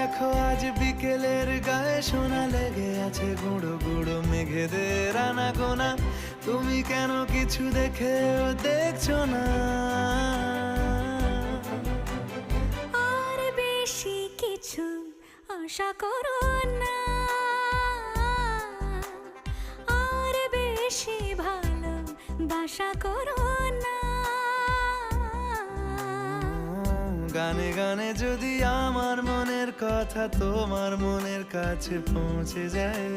দেখো আজ বিকেলের গায়ে সোনা লেগে আছে গুঁড়ো গুঁড়ো মেঘেদের আনাগোনা। তুমি কেন কিছু দেখেও দেখছো না? আর বেশি কিছু আশা করো না, আর বেশি ভালোবাসা করো না। গানে গানে যদি আমার মনের কথা তোমার মনের কাছে পৌঁছে যায়,